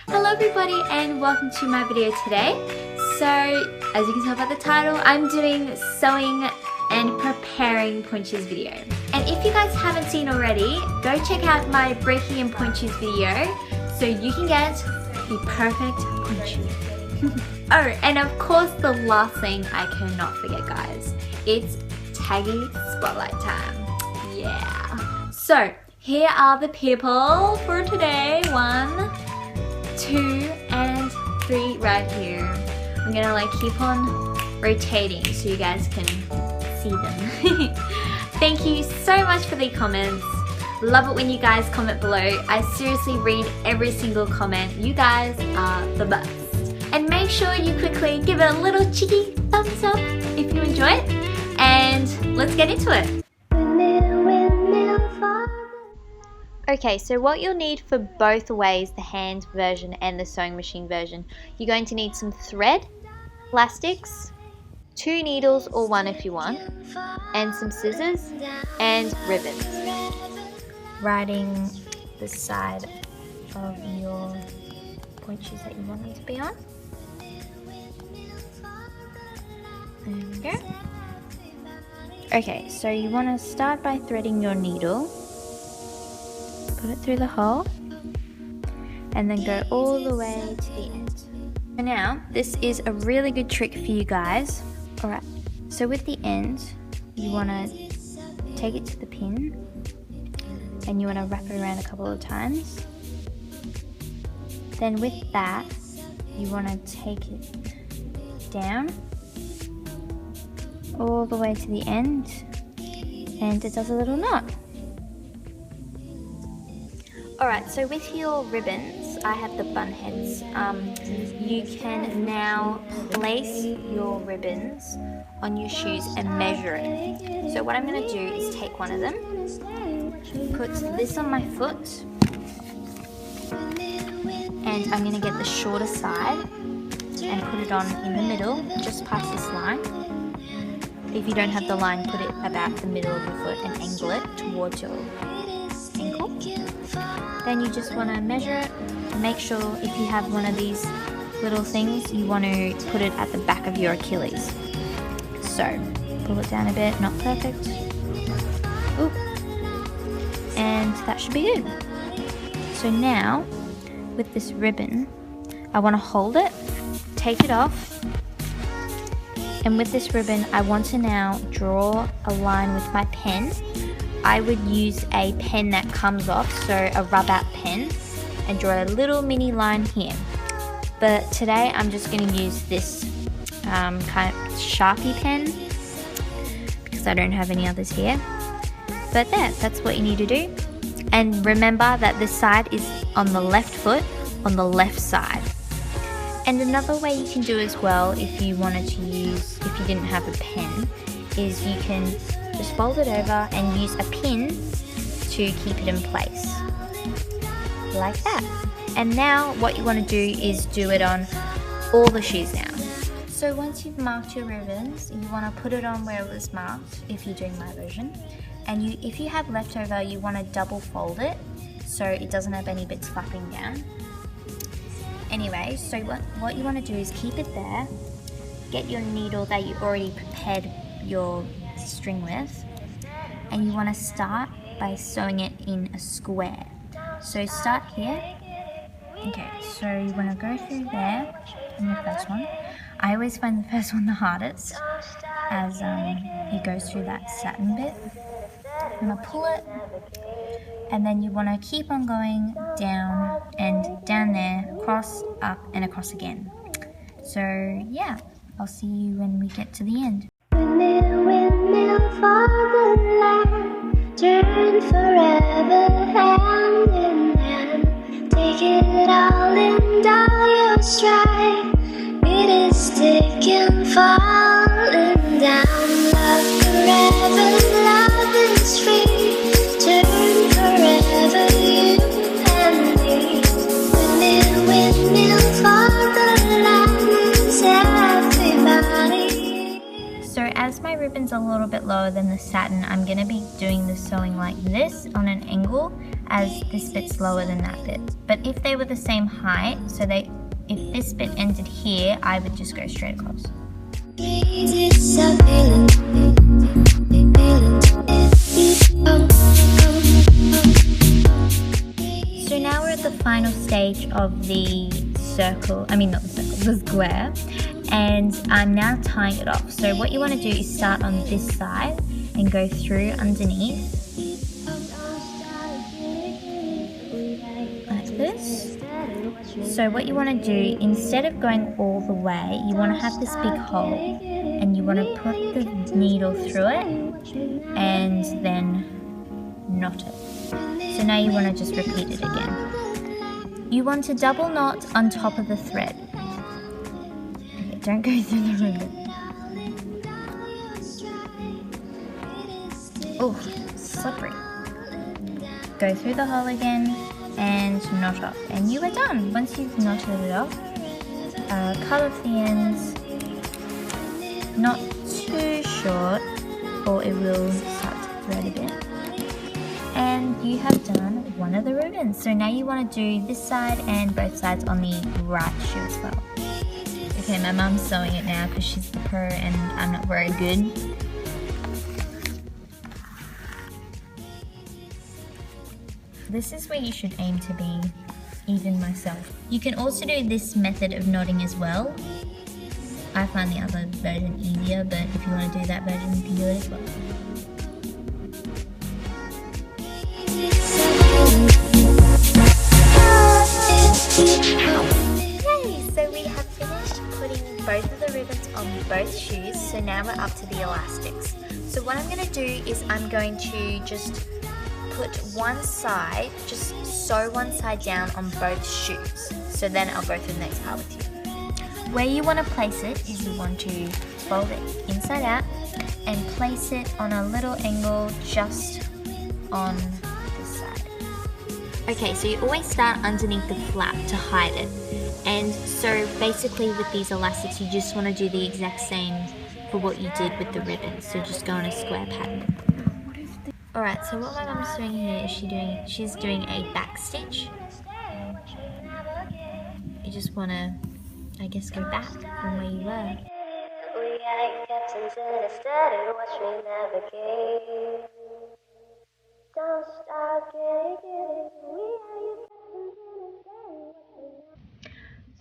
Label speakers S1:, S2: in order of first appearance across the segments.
S1: Hello everybody and welcome to my video today. So as you can tell by the title, I'm doing sewing and preparing poinches video. And if you guys haven't seen already, go check out my breaking and poinches video so you can get the perfect poinches. Oh, and of course the last thing I cannot forget, guys, it's taggy spotlight time. Yeah. So here are the people for today. 1, 2, and 3 right here. I'm gonna like keep on rotating so you guys can see them. Thank you so much for the comments. Love it when you guys comment below. I seriously read every single comment. You guys are the best. And make sure you quickly give it a little cheeky thumbs up if you enjoy it. And let's get into it. Okay, so what you'll need for both ways, the hand version and the sewing machine version, you're going to need some thread, elastics, 2 needles or 1 if you want, and some scissors and ribbons. Writing the side of your poinches that you want them to be on. There we go. Okay, so you want to start by threading your needle. Put it through the hole and then go all the way to the end. So now this is a really good trick for you guys. Alright, so with the end you want to take it to the pin and you want to wrap it around a couple of times. Then with that you want to take it down all the way to the end and it does a little knot. Alright, so with your ribbons, I have the bun heads. You can now place your ribbons on your shoes and measure it. So what I'm going to do is take one of them, put this on my foot, and I'm going to get the shorter side and put it on in the middle, just past this line. If you don't have the line, put it about the middle of your foot and angle it towards your ankle. Then you just want to measure it. Make sure if you have one of these little things, you want to put it at the back of your Achilles. So pull it down a bit, not perfect. Oop. And that should be good. So now with this ribbon, I want to hold it, take it off, and with this ribbon I want to now draw a line with my pen. I would use a pen that comes off, so a rub out pen, and draw a little mini line here. But today I'm just going to use this kind of Sharpie pen because I don't have any others here. But that's what you need to do. And remember that this side is on the left foot, on the left side. And another way you can do as well, if you wanted to use, if you didn't have a pen, is you can just fold it over and use a pin to keep it in place, like that. And now what you want to do is do it on all the shoes now. So once you've marked your ribbons, you want to put it on where it was marked, if you're doing my version. And if you have leftover, you want to double fold it so it doesn't have any bits flapping down. Anyway, so what you want to do is keep it there, get your needle that you already prepared your string with, and you want to start by sewing it in a square. So start here. Okay, so you want to go through there in the first one. I always find the first one the hardest as it goes through that satin bit. You want to pull it, and then you want to keep on going down and down there, across, up and across again. So yeah, I'll see you when we get to the end.
S2: Turn forever hand in hand. Take it all in all your stride. It is taking, falling down. Love forever, love is free. Turn forever, you and me. Windmill for the land, everybody.
S1: So as my ribbons a little bit lower than the satin, I'm going to be doing the sewing like this on an angle, as this bit's lower than that bit. But if they were the same height, so if this bit ended here, I would just go straight across. So now we're at the final stage of the circle, not the circle, the square, and I'm now tying it off. So what you want to do is start on this side and go through underneath like this. So what you want to do, instead of going all the way, you want to have this big hole and you want to put the needle through it and then knot it. So now you want to just repeat it again. You want to double knot on top of the thread. Okay, don't go through the ribbon. Oh, slippery. Go through the hole again and knot off, and you are done. Once you've knotted it off, cut off the ends, not too short or it will start to thread a bit, and you have done one of the ribbons. So now you want to do this side and both sides on the right shoe as well. Okay, my mum's sewing it now because she's the pro and I'm not very good. This is where you should aim to be, even myself. You can also do this method of knotting as well. I find the other version easier, but if you want to do that version, you can do it as well. Okay, so we have finished putting both of the ribbons on both shoes, so now we're up to the elastics. So what I'm going to do is I'm going to just put one side, just sew one side down on both shoes. So then I'll go through the next part with you. Where you want to place it is you want to fold it inside out and place it on a little angle just on this side. Okay, so you always start underneath the flap to hide it. And so basically with these elastics, you just want to do the exact same for what you did with the ribbons. So just go on a square pattern. Alright, so what my mum's doing here is she's doing a back stitch. You just want to, I guess, go back from where you were.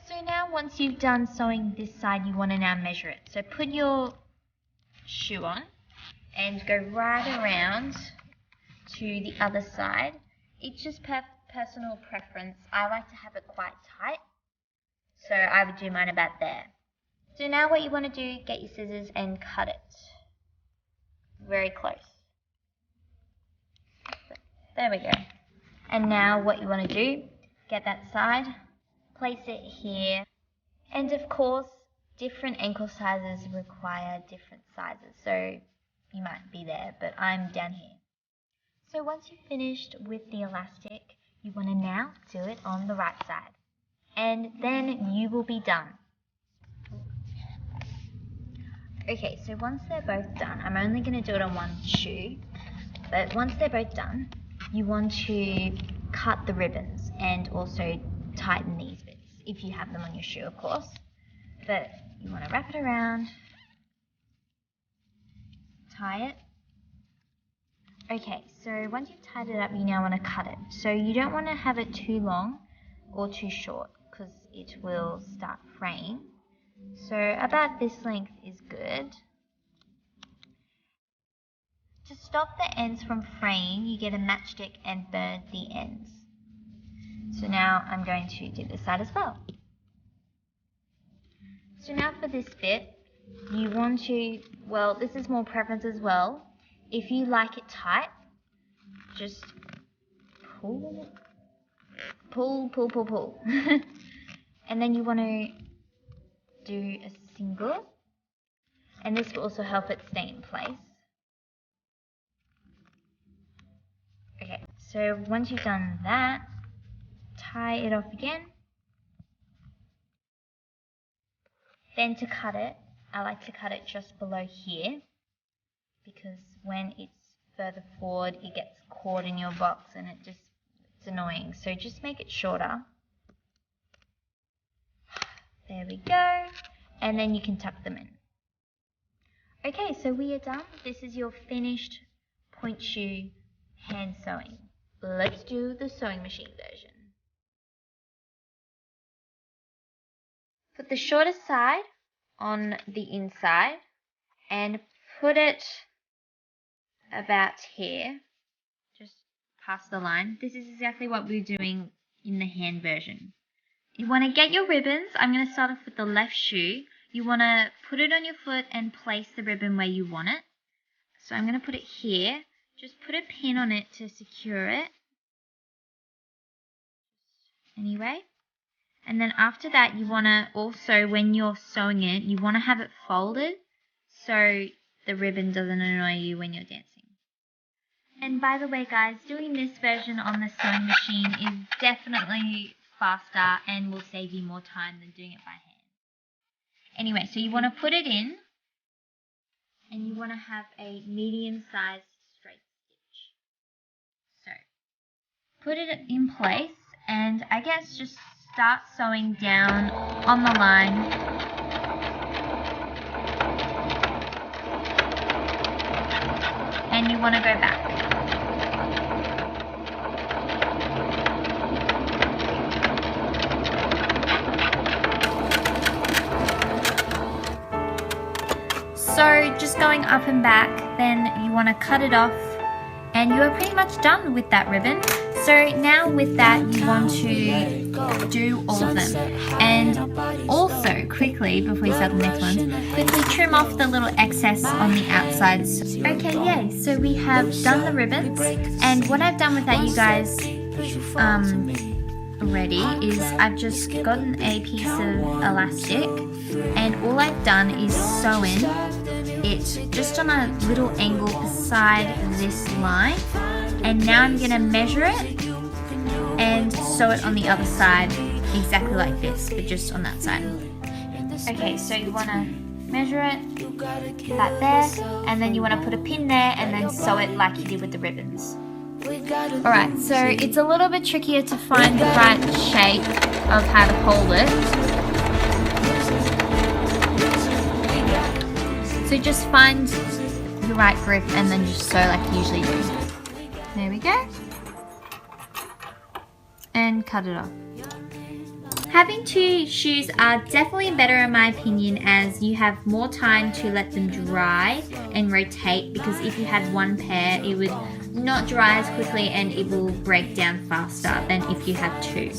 S1: So now once you've done sewing this side, you want to now measure it. So put your shoe on and go right around to the other side. It's just personal preference. I like to have it quite tight, so I would do mine about there. So now what you want to do, get your scissors and cut it very close. There we go. And now what you want to do, get that side, place it here, and of course different ankle sizes require different sizes, so you might be there, but I'm down here. So once you've finished with the elastic, you want to now do it on the right side. And then you will be done. Okay, so once they're both done, I'm only going to do it on one shoe, but once they're both done, you want to cut the ribbons and also tighten these bits, if you have them on your shoe, of course. But you want to wrap it around, tie it. Okay, so once you've tied it up, you now want to cut it. So you don't want to have it too long or too short because it will start fraying. So about this length is good. To stop the ends from fraying, you get a matchstick and burn the ends. So now I'm going to do this side as well. So now for this bit, you want to, well, this is more preference as well. If you like it tight, just pull. And then you want to do a single, and this will also help it stay in place. Okay, so once you've done that, tie it off again. Then to cut it, I like to cut it just below here. because when it's further forward it gets caught in your box and it's annoying. So just make it shorter. There we go. And then you can tuck them in. Okay, so we are done. This is your finished point shoe hand sewing. Let's do the sewing machine version. Put the shortest side on the inside and put it about here, just past the line. This is exactly what we're doing in the hand version. You want to get your ribbons. I'm going to start off with the left shoe. You want to put it on your foot and place the ribbon where you want it. So I'm going to put it here. Just put a pin on it to secure it. Anyway. And then after that, you want to also, when you're sewing it, you want to have it folded so the ribbon doesn't annoy you when you're dancing. And by the way, guys, doing this version on the sewing machine is definitely faster and will save you more time than doing it by hand. Anyway, so you want to put it in and you want to have a medium-sized straight stitch. So, put it in place and I guess just start sewing down on the line. And you want to go back. So just going up and back, then you want to cut it off and you are pretty much done with that ribbon. So now with that you want to do all of them, and also quickly before you start the next ones, quickly trim off the little excess on the outsides. Okay, yay, so we have done the ribbons, and what I've done with that, you guys, already is I've just gotten a piece of elastic and all I've done is sew in it just on a little angle beside this line, and now I'm going to measure it and sew it on the other side exactly like this, but just on that side. Okay, so you want to measure it that there, and then you want to put a pin there and then sew it like you did with the ribbons. Alright, so it's a little bit trickier to find the right shape of how to hold it. So just find the right grip and then just sew like you usually do. There we go. And cut it off. Having two shoes are definitely better in my opinion, as you have more time to let them dry and rotate, because if you had one pair it would not dry as quickly and it will break down faster than if you have two.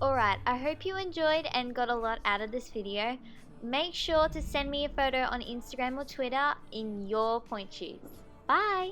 S1: Alright, I hope you enjoyed and got a lot out of this video. Make sure to send me a photo on Instagram or Twitter in your point shoes. Bye!